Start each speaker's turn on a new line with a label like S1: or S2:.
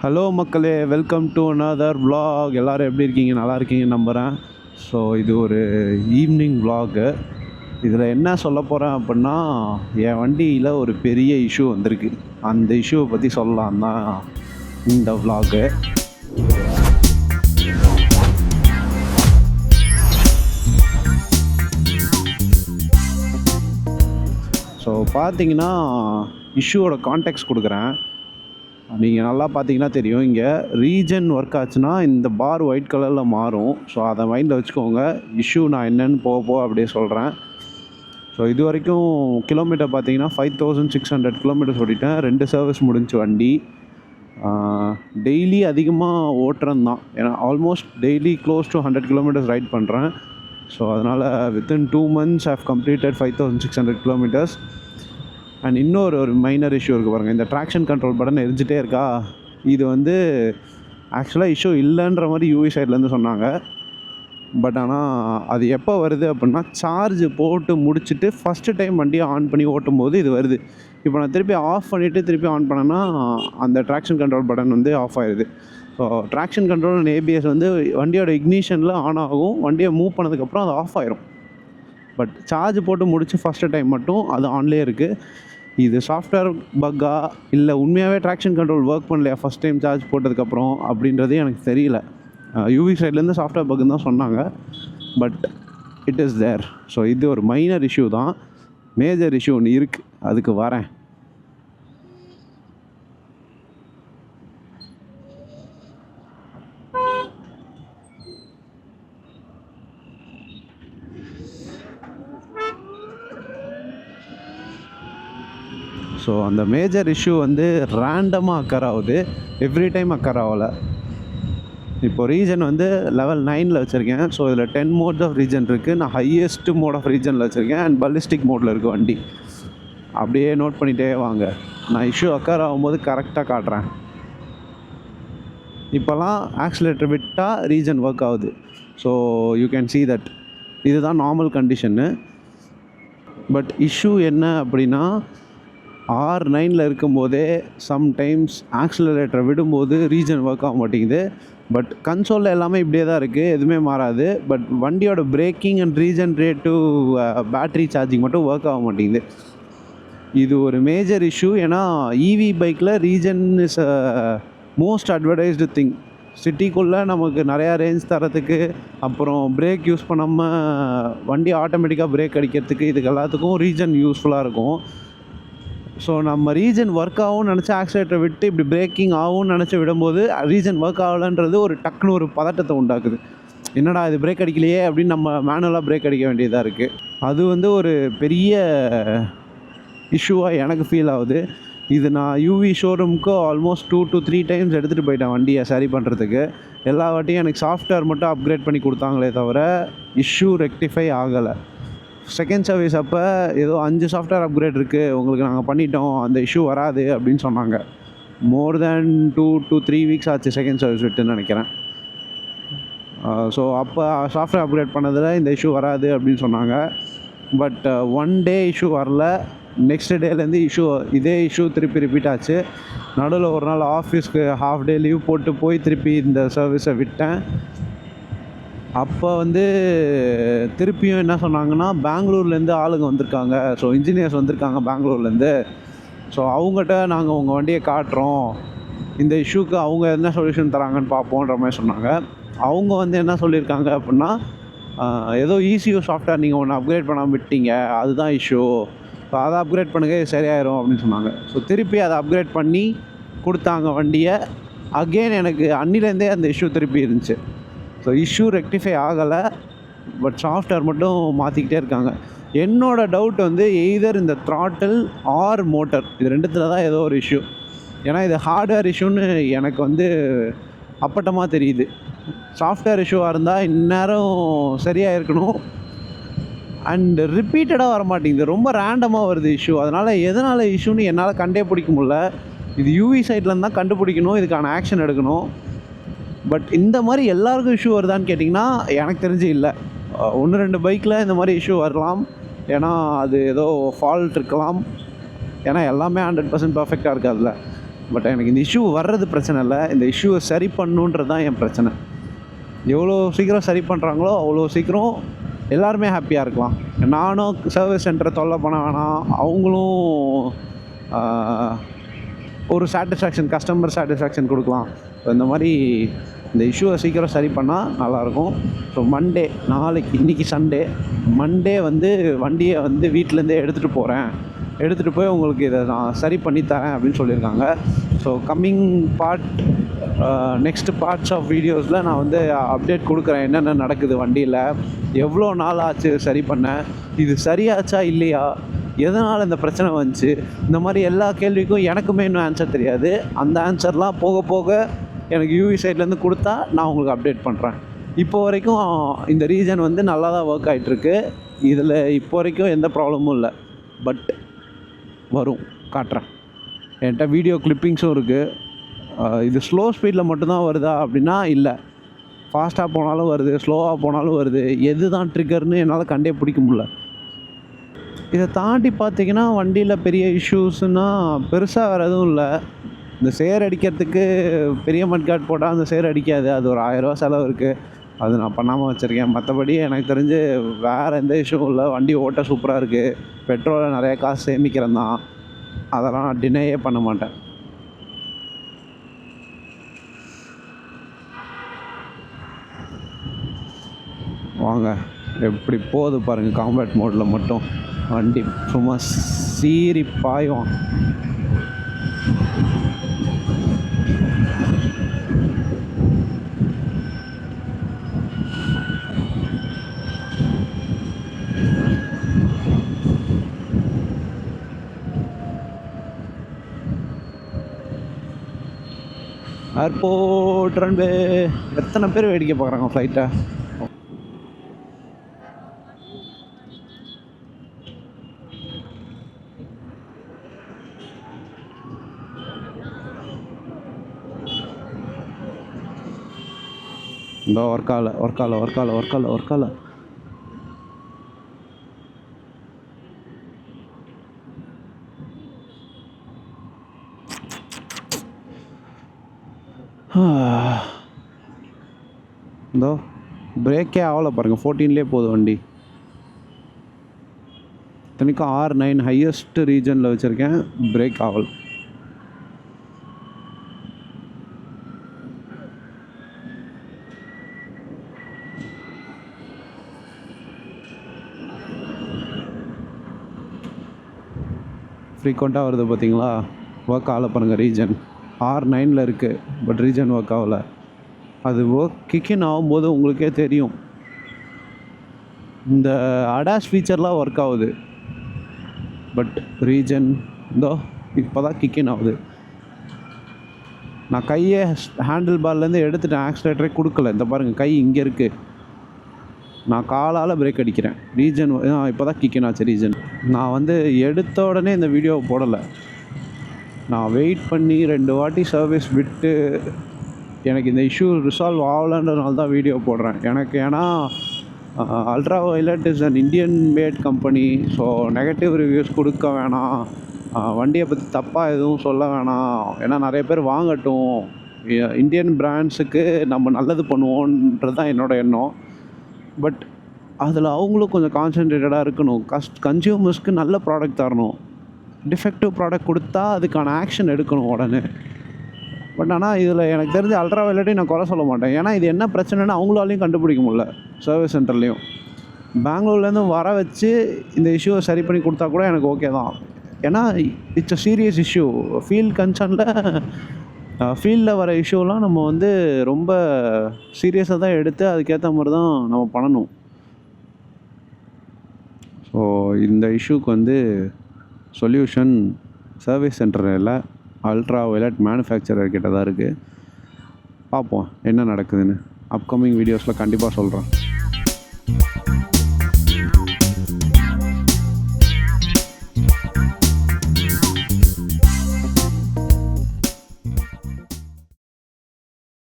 S1: Hello மக்களே, welcome to another vlog. எல்லோரும் எப்படி இருக்கீங்க? நல்லா இருக்கீங்கன்னு நம்புகிறேன். ஸோ இது ஒரு ஈவினிங் vlog. இதில் என்ன சொல்ல போகிறேன் அப்படின்னா, என் வண்டியில் ஒரு பெரிய இஷ்யூ வந்திருக்கு. அந்த இஷ்யூவை பற்றி சொல்லலாம் தான் இந்த vlog. ஸோ பார்த்தீங்கன்னா, இஷ்யூவோட கான்டெக்ஸ்ட் கொடுக்குறேன். நீங்கள் நல்லா பார்த்தீங்கன்னா தெரியும், இங்கே ரீஜன் ஒர்க் ஆச்சுன்னா இந்த பார் ஒயிட் கலரில் மாறும். ஸோ அதை மைண்டில் வச்சுக்கோங்க. இஷ்யூ நான் என்னென்னு போக அப்படியே சொல்கிறேன். ஸோ இது வரைக்கும் கிலோமீட்டர் பார்த்தீங்கன்னா 5600 கிலோமீட்டர்ஸ் ஓட்டிட்டேன். 2 சர்வீஸ் முடிஞ்சு வண்டி. டெய்லி அதிகமாக ஓட்டுறேன் தான், ஏன்னா almost daily close to 100 kilometres ride பண்ணுறேன். ஸோ அதனால் within 2 months I have completed 5600 kilometres. And இன்னொரு மைனர் இஷ்யூ இருக்குது பாருங்கள். இந்த ட்ராக்ஷன் கண்ட்ரோல் பட்டன் எரிஞ்சிட்டே இருக்கா. இது ஆக்சுவலாக இஷ்யூ இல்லைன்ற மாதிரி யூவி சைட்லேருந்து சொன்னாங்க. பட் ஆனால் அது எப்போ வருது அப்படின்னா, சார்ஜ் போட்டு முடிச்சுட்டு ஃபஸ்ட்டு டைம் வண்டியை ஆன் பண்ணி ஓட்டும் போது இது வருது. இப்போ நான் திருப்பி ஆஃப் பண்ணிவிட்டு திருப்பி ஆன் பண்ணேன்னா அந்த ட்ராக்ஷன் கண்ட்ரோல் பட்டன் ஆஃப் ஆயிடுது. So traction control and ABS வண்டியோட இக்னிஷனில் ஆன் ஆகும். வண்டியை மூவ் பண்ணதுக்கப்புறம் அது ஆஃப் ஆயிரும். பட் சார்ஜ் போட்டு முடிச்சு ஃபஸ்ட்டு டைம் மட்டும் அது ஆன்லேயே இருக்குது. இது சாஃப்ட்வேர் பக்கா இல்லை உண்மையாகவே ட்ராக்ஷன் கண்ட்ரோல் ஒர்க் பண்ணலையா ஃபஸ்ட் டைம் சார்ஜ் போட்டதுக்கப்புறம் அப்படின்றதே எனக்கு தெரியல. யூவி சைட்லேருந்து சாஃப்ட்வேர் பக்குன்னு தான் சொன்னாங்க. But it is there. So இது ஒரு மைனர் இஷ்யூ தான். மேஜர் இஷ்யூ ஒன்று இருக்குது, அதுக்கு வரேன். ஸோ அந்த மேஜர் இஷ்யூ ரேண்டமாக அக்கர் ஆகுது. எவ்ரி டைம் அக்கர் ஆகலை. இப்போது ரீஜன் லெவல் 9 வச்சுருக்கேன். ஸோ இதில் 10 மோட்ஸ் ஆஃப் ரீஜன் இருக்குது. நான் ஹையஸ்ட் மோட் ஆஃப் ரீஜனில் வச்சுருக்கேன். அண்ட் பல்லிஸ்டிக் மோடில் இருக்குது வண்டி. அப்படியே நோட் பண்ணிகிட்டே வாங்க. நான் இஷ்யூ அக்கர் ஆகும்போது கரெக்டாக காட்டுறேன். இப்போலாம் ஆக்சிலேட்டர் விட்டால் ரீஜன் ஒர்க் ஆகுது. So you can see that இதுதான் நார்மல் கண்டிஷன்னு. பட் இஷ்யூ என்ன அப்படின்னா, R9 இருக்கும்போதே சம்டைம்ஸ் ஆக்சிலரேட்டரை விடும்போது ரீஜன் ஒர்க் ஆக மாட்டேங்குது. பட் கன்சோலில் எல்லாமே இப்படியே தான் இருக்குது, எதுவுமே மாறாது. பட் வண்டியோட braking and regenerative battery charging மட்டும் ஒர்க் ஆக மாட்டேங்குது. இது ஒரு மேஜர் இஷ்யூ. ஏன்னா இவி பைக்கில் regen is most advertised thing. சிட்டிக்குள்ளே நமக்கு நிறையா ரேஞ்ச் தரத்துக்கு, அப்புறம் பிரேக் யூஸ் பண்ணாமல் வண்டி ஆட்டோமேட்டிக்காக பிரேக் அடிக்கிறதுக்கு, இதுக்கு எல்லாத்துக்கும் ரீஜன் யூஸ்ஃபுல்லாக இருக்கும். ஸோ நம்ம ரீஜன் ஒர்க் ஆகும்னு நினச்சி ஆக்சிலேட்டரை விட்டு இப்படி பிரேக்கிங் ஆகும்னு நினச்சி விடும்போது ரீஜன் ஒர்க் ஆகலைன்றது ஒரு டக்குன்னு ஒரு பதட்டத்தை உண்டாக்குது. என்னடா இது பிரேக் அடிக்கலையே அப்படின்னு நம்ம மேனுவலாக பிரேக் அடிக்க வேண்டியதாக இருக்குது. அது ஒரு பெரிய இஷ்யூவாக எனக்கு ஃபீல் ஆகுது. இது நான் யூவி ஷோரூமுக்கு ஆல்மோஸ்ட் 2 to 3 டைம்ஸ் எடுத்துகிட்டு போயிட்டேன் வண்டியை சரி பண்ணுறதுக்கு. எல்லா வாட்டியும் எனக்கு சாஃப்ட்வேர் மட்டும் அப்கிரேட் பண்ணி கொடுத்தாங்களே தவிர இஷ்யூ ரெக்டிஃபை ஆகலை. செகண்ட் சர்வீஸ் அப்போ ஏதோ 5 சாஃப்ட்வேர் அப்கிரேட் இருக்குது, உங்களுக்கு நாங்கள் பண்ணிட்டோம், அந்த இஷ்யூ வராது அப்படின்னு சொன்னாங்க. மோர் தேன் 2 to 3 வீக்ஸ் ஆச்சு செகண்ட் சர்வீஸ் விட்டுன்னு நினைக்கிறேன். ஸோ அப்போ சாஃப்ட்வேர் அப்கிரேட் பண்ணதில் இந்த இஷ்யூ வராது அப்படின்னு சொன்னாங்க. பட் 1 day இஷ்யூ வரல. நெக்ஸ்ட் டேலேருந்து இதே இஷ்யூ திருப்பி ரிப்பீட் ஆச்சு. நடுவில் ஒரு நாள் ஆஃபீஸ்க்கு ஹாஃப் டே லீவ் போட்டு போய் திருப்பி இந்த சர்வீஸை விட்டேன். அப்போ திருப்பியும் என்ன சொன்னாங்கன்னா, பெங்களூர்லேருந்து ஆளுங்க வந்திருக்காங்க, ஸோ இன்ஜினியர்ஸ் வந்திருக்காங்க பெங்களூர்லேருந்து. ஸோ அவங்ககிட்ட நாங்கள் உங்கள் வண்டியை காட்டுறோம், இந்த இஷ்யூக்கு அவங்க என்ன சொல்யூஷன் தராங்கன்னு பார்ப்போன்ற மாதிரி சொன்னாங்க. அவங்க என்ன சொல்லியிருக்காங்க அப்படின்னா, ஏதோ ECU சாஃப்ட்வேர் நீங்கள் ஒன்று அப்கிரேட் பண்ணாமல் விட்டீங்க, அதுதான் இஷ்யூ, ஸோ அதை அப்கிரேட் பண்ணுங்கள் சரியாயிரும் அப்படின்னு சொன்னாங்க. ஸோ திருப்பி அதை அப்கிரேட் பண்ணி கொடுத்தாங்க வண்டியை. அகெயின் எனக்கு அன்னிலேருந்தே அந்த இஷ்யூ திருப்பி இருந்துச்சு. ஸோ இஷ்யூ ரெக்டிஃபை ஆகலை. பட் சாஃப்ட்வேர் மட்டும் மாற்றிக்கிட்டே இருக்காங்க. என்னோடய டவுட் எய்தர் இந்த த்ராட்டில் ஆர் மோட்டர், இது ரெண்டுத்தில் தான் ஏதோ ஒரு இஷ்யூ. ஏன்னா இது ஹார்ட்வேர் இஷ்யூன்னு எனக்கு அப்பட்டமாக தெரியுது. சாஃப்ட்வேர் இஷ்யூவாக இருந்தால் இந்நேரம் சரியாக இருக்கணும். அண்ட் ரிப்பீட்டடாக வர மாட்டேங்குது, ரொம்ப ரேண்டமாக வருது இஷ்யூ. அதனால் எதனால் இஷ்யூன்னு என்னால் கண்டே பிடிக்க முடியல. இது யூவி சைட்லேருந்து தான் கண்டுபிடிக்கணும், இதுக்கான ஆக்ஷன் எடுக்கணும். பட் இந்த மாதிரி எல்லாருக்கும் இஷ்யூ வருதான்னு கேட்டிங்கன்னா எனக்கு தெரிஞ்சு இல்லை. 1-2 பைக்கில் இந்த மாதிரி இஷ்யூ வரலாம். ஏன்னா அது ஏதோ ஃபால்ட் இருக்கலாம். ஏன்னா எல்லாமே 100% பர்ஃபெக்டாக இருக்காதுல்ல. பட் எனக்கு இந்த இஷ்யூ வர்றது பிரச்சனை இல்லை, இந்த இஷ்யூவை சரி பண்ணணுன்றது தான் என் பிரச்சனை. எவ்வளோ சீக்கிரம் சரி பண்ணுறாங்களோ அவ்வளோ சீக்கிரம் எல்லாருமே ஹாப்பியாக இருக்கலாம். நானும் சர்வீஸ் சென்டரை தொல்லை பண்ண வேணாம், அவங்களும் ஒரு சாட்டிஸ்ஃபேக்ஷன், கஸ்டமர் சாட்டிஸ்ஃபேக்ஷன் கொடுக்கலாம். இந்த மாதிரி இந்த இஷ்யூவை சீக்கிரம் சரி பண்ணால் நல்லாயிருக்கும். ஸோ மண்டே, நாளைக்கு, இன்றைக்கி சண்டே, மண்டே வந்து வண்டியை வந்து வீட்டிலேருந்தே எடுத்துகிட்டு போகிறேன், எடுத்துகிட்டு போய் உங்களுக்கு இதை நான் சரி பண்ணி தரேன் அப்படின்னு சொல்லியிருக்காங்க. So coming next parts of வீடியோஸில் நான் வந்து அப்டேட் கொடுக்குறேன், என்னென்ன நடக்குது வண்டியில், எவ்வளோ நாள் ஆச்சு சரி பண்ண, இது சரியாச்சா இல்லையா, எதனால் இந்த பிரச்சனை வந்துச்சு, இந்த மாதிரி எல்லா கேள்விக்கும் எனக்குமே இன்னும் ஆன்சர் தெரியாது. அந்த ஆன்சர்லாம் போக போக எனக்கு யூவி சைட்லேருந்து கொடுத்தா நான் உங்களுக்கு அப்டேட் பண்ணுறேன். இப்போ வரைக்கும் இந்த ரீஜன் வந்து நல்லா தான் ஒர்க் ஆகிட்டுருக்கு, இதில் இப்போ வரைக்கும் எந்த ப்ராப்ளமும் இல்லை. பட் வரும், காட்டுறேன். என்கிட்ட வீடியோ கிளிப்பிங்ஸும் இருக்குது. இது ஸ்லோ ஸ்பீடில் மட்டும்தான் வருதா அப்படின்னா இல்லை, ஃபாஸ்ட்டாக போனாலும் வருது, ஸ்லோவாக போனாலும் வருது. எது தான் ட்ரிகர்னு என்னால் கண்டே பிடிக்க முடியல. இதை தாண்டி பார்த்திங்கன்னா வண்டியில் பெரிய இஷ்யூஸ்னால் பெருசாக வேறு எதுவும் இல்லை. இந்த சேர் அடிக்கிறதுக்கு பெரிய மட்காட் போட்டால் அந்த சேர் அடிக்காது, அது ஒரு 1000 ரூபா செலவு இருக்குது, அது நான் பண்ணாமல் வச்சுருக்கேன். மற்றபடி எனக்கு தெரிஞ்சு வேறு எந்த இஷ்யூவும் இல்லை. வண்டி ஓட்ட சூப்பராக இருக்குது, பெட்ரோலை நிறையா காசு சேமிக்கிறேன் தான், அதெல்லாம் நான் டினையே பண்ண மாட்டேன். வாங்க எப்படி போகுது பாருங்கள், காம்பேட் மோடில் மட்டும் வண்டி சும்மா சீறி பாயும். ஏர்போர்ட் ரன்வே, எத்தனை பேர் வேடிக்கை பார்க்குறாங்க ஃப்ளைட்டை. இந்த ஒர்க்கால இதோ பிரேக்கே ஆகலை பாருங்கள், 14லேயே போகுது வண்டி. இத்தனைக்கும் R9 ஹையஸ்ட் ரீஜனில் வச்சுருக்கேன், பிரேக் ஆகலை. ஃப்ரீக்வெண்ட்டாக வருது பார்த்தீங்களா, ஒர்க் ஆகலை பாருங்கள். ரீஜன் R9ல் இருக்குது, பட் ரீஜன் ஒர்க் ஆகலை. அது ஒர்க் கிக்கின் ஆகும்போது உங்களுக்கே தெரியும். இந்த அடாஸ் ஃபீச்சர்லாம் ஒர்க் ஆகுது, பட் ரீஜன் இதோ இப்போ தான் கிக்கின் ஆகுது. நான் கையே ஹேண்டில் பார்லேருந்து எடுத்துட்டேன், ஆக்சிலேட்டரே கொடுக்கல. இந்த பாருங்கள், கை இங்கே இருக்குது, நான் காலால் பிரேக் அடிக்கிறேன். ரீஜன் இப்போ தான் கிக்கின் ஆச்சு ரீஜன். நான் வந்து எடுத்த உடனே இந்த வீடியோவை போடலை, நான் வெயிட் பண்ணி 2 வாட்டி சர்வீஸ் விட்டு எனக்கு இந்த இஷ்யூ ரிசால்வ் ஆகலைன்றதுனால தான் வீடியோ போடுறேன். எனக்கு ஏன்னா ultra violet is an Indian mat company, so negative reviews கொடுக்க வேணாம், வண்டியை பற்றி தப்பாக எதுவும் சொல்ல வேணாம், ஏன்னா நிறைய பேர் வாங்கட்டும், இந்தியன் பிராண்ட்ஸுக்கு நம்ம நல்லது பண்ணுவோன்றது தான் என்னோடய எண்ணம். பட் அதில் அவங்களும் கொஞ்சம் கான்சன்ட்ரேட்டடாக இருக்கணும், கன்சியூமர்ஸ்க்கு நல்ல ப்ராடக்ட் தரணும். டிஃபெக்டிவ் ப்ராடக்ட் கொடுத்தா அதுக்கான ஆக்ஷன் எடுக்கணும் உடனே. பட் ஆனால் இதில் எனக்கு தெரிஞ்ச அல்ட்ரா வயலட்டையும் நான் குறை சொல்ல மாட்டேன், ஏன்னா இது என்ன பிரச்சனைன்னு அவங்களாலையும் கண்டுபிடிக்க முடியல. சர்வீஸ் சென்டர்லேயும் பெங்களூர்லேருந்து வர வச்சு இந்த இஷ்யூவை சரி பண்ணி கொடுத்தா கூட எனக்கு ஓகே தான், ஏன்னா it's a serious issue. Field கன்சர்னில் ஃபீல்டில் வர இஷ்யூலாம் நம்ம வந்து ரொம்ப சீரியஸாக தான் எடுத்து அதுக்கேற்ற மாதிரி தான் நம்ம பண்ணணும். ஸோ இந்த இஷ்யூக்கு வந்து சொல்யூஷன் சர்வீஸ் சென்டரில் அல்ட்ரா வயலட் மேனுஃபேக்சரர் கிட்ட தான் இருக்குது. பார்ப்போம் என்ன நடக்குதுன்னு. அப்கமிங் வீடியோஸில் கண்டிப்பாக சொல்கிறேன்.